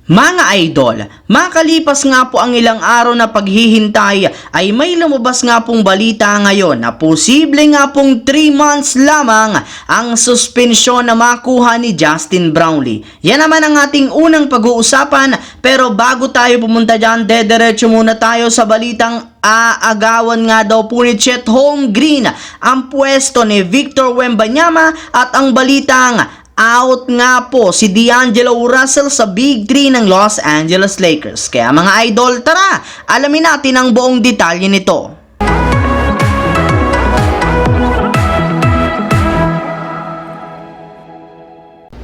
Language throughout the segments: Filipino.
Mga idol, makalipas nga po ang ilang araw na paghihintay ay may lumabas nga pong balita ngayon na posible nga pong 3 months lamang ang suspensyon na makuha ni Justin Brownlee. Yan naman ang ating unang pag-uusapan, pero bago tayo pumunta dyan, dediretso muna tayo sa balitang aagawan nga daw po ni Chet Holmgren ang pwesto ni Victor Wembanyama at ang balitang out nga po si D'Angelo Russell sa Big 3 ng Los Angeles Lakers. Kaya mga idol, tara, alamin natin ang buong detalye nito.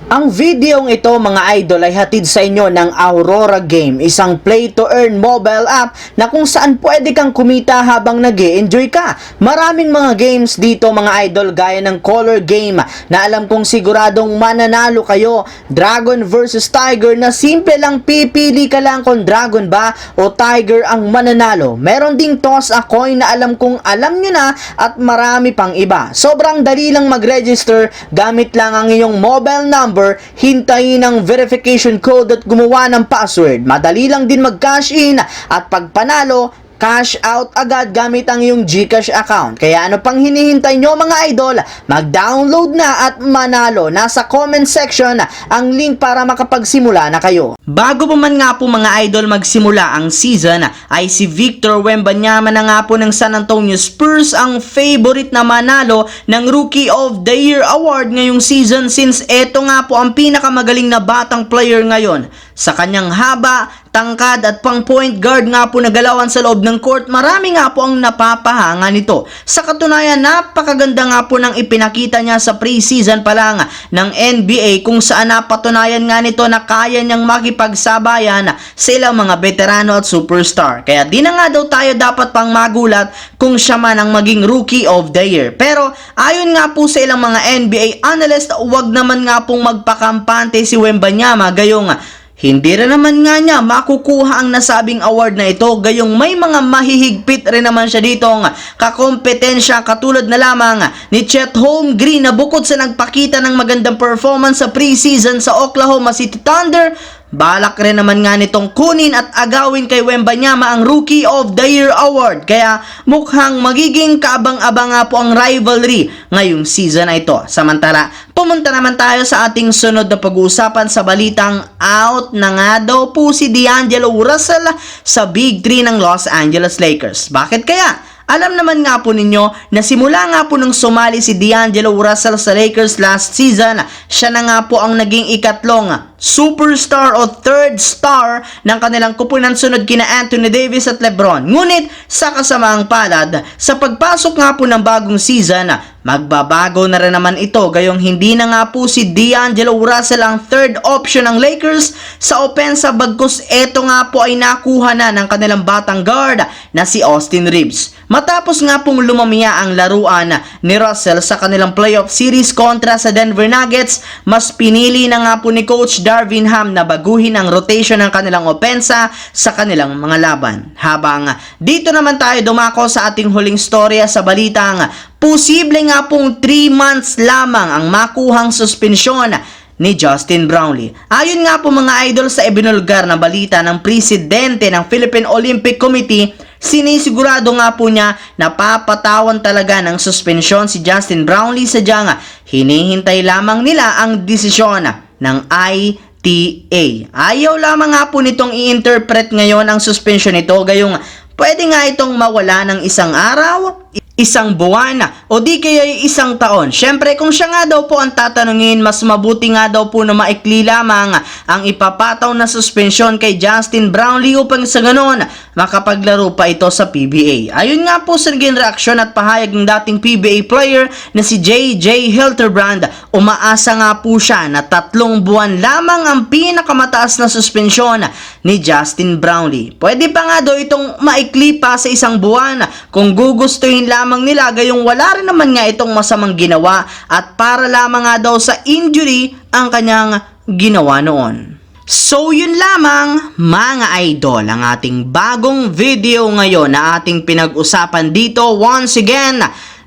Ang videong ito mga idol ay hatid sa inyo ng Aurora Game, isang play-to-earn mobile app na kung saan pwede kang kumita habang nag-e-enjoy ka. Maraming mga games dito mga idol gaya ng Color Game na alam kong siguradong mananalo kayo. Dragon versus Tiger na simple lang, pipili ka lang kung Dragon ba o Tiger ang mananalo. Meron ding Toss a Coin na alam kong alam nyo na at marami pang iba. Sobrang dali lang mag-register, gamit lang ang iyong mobile number, hintayin ang verification code at gumawa ng password. Madali lang din mag-cash in at pag panalo, cash out agad gamit ang iyong GCash account. Kaya ano pang hinihintay nyo mga idol? Mag-download na at manalo. Nasa comment section ang link para makapagsimula na kayo. Bago pa man nga po mga idol magsimula ang season, ay si Victor Wembanyama na nga po ng San Antonio Spurs ang favorite na manalo ng Rookie of the Year award ngayong season, since eto nga po ang pinakamagaling na batang player ngayon. Sa kanyang haba, tangkad at pang point guard nga po na galawan sa loob ng court, marami nga po ang napapahanga nito. Sa katunayan, napakaganda nga po ng ipinakita niya sa preseason pa lang ng NBA, kung saan napatunayan nga nito na kaya niyang makipagsabayan sa ilang mga veterano at superstar. Kaya di na nga daw tayo dapat pang magulat kung siya man ang maging Rookie of the Year. Pero ayon nga po sa ilang mga NBA analyst, wag naman nga pong magpakampante si Wembanyama, gayong hindi rin naman nga niya makukuha ang nasabing award na ito, gayong may mga mahihigpit rin naman siya ditong kakompetensya katulad na lamang ni Chet Holmgren na bukod sa nagpakita ng magandang performance sa preseason sa Oklahoma City Thunder, balak rin naman nga nitong kunin at agawin kay Wembanyama ang Rookie of the Year award. Kaya mukhang magiging kaabang-abang nga po ang rivalry ngayong season na ito. Samantala, pumunta naman tayo sa ating sunod na pag-uusapan sa balitang out na nga daw po si D'Angelo Russell sa Big 3 ng Los Angeles Lakers. Bakit kaya? Alam naman nga po ninyo na simula nga po nung sumali si D'Angelo Russell sa Lakers last season, siya na nga po ang naging ikatlong superstar o third star ng kanilang kupunan, sunod kina Anthony Davis at LeBron. Ngunit sa kasamaang palad, sa pagpasok nga po ng bagong season, magbabago na rin naman ito, gayong hindi na nga po si D'Angelo Russell ang third option ng Lakers sa opensa, bagkus eto nga po ay nakuha na ng kanilang batang guard na si Austin Reeves. Matapos nga pong lumamia ang laruan ni Russell sa kanilang playoff series kontra sa Denver Nuggets, mas pinili na nga po ni Coach Darvin Ham na baguhin ang rotation ng kanilang opensa sa kanilang mga laban. Habang dito naman tayo dumako sa ating huling storya sa balitang posible nga pong 3 months lamang ang makuhang suspensyon ni Justin Brownlee. Ayon nga po mga idol sa ibinulgar na balita ng presidente ng Philippine Olympic Committee, sinisigurado nga po niya na papatawan talaga ng suspensyon si Justin Brownlee, sadyang hinihintay lamang nila ang desisyon ng ITA. Ayaw lamang nga po nitong i-interpret ngayon ang suspension nito, gayong pwede nga itong mawala ng isang araw, isang buwan, o di kaya isang taon. Syempre, kung siya nga daw po ang tatanungin, mas mabuti nga daw po na maikli lamang ang ipapataw na suspensyon kay Justin Brownlee upang sa ganon makapaglaro pa ito sa PBA. Ayun nga po sa naging reaksyon at pahayag ng dating PBA player na si J.J. Hilterbrand, umaasa nga po siya na 3 buwan lamang ang pinakamataas na suspensyon ni Justin Brownlee. Pwede pa nga daw itong maikli pa sa isang buwan kung gugustuhin lamang nila, gayong wala rin naman nga itong masamang ginawa at para lamang nga daw sa injury ang kanyang ginawa noon. So yun lamang mga idol ang ating bagong video ngayon na ating pinag-usapan dito. Once again,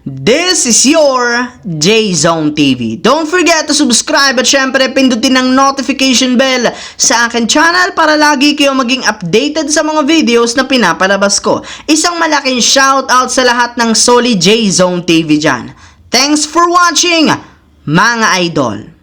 This is your J-Zone TV. Don't forget to subscribe at syempre pindutin ang notification bell sa akin channel para lagi kayo maging updated sa mga videos na pinapalabas ko. Isang malaking shoutout sa lahat ng Solid J-Zone TV dyan. Thanks for watching, mga idol!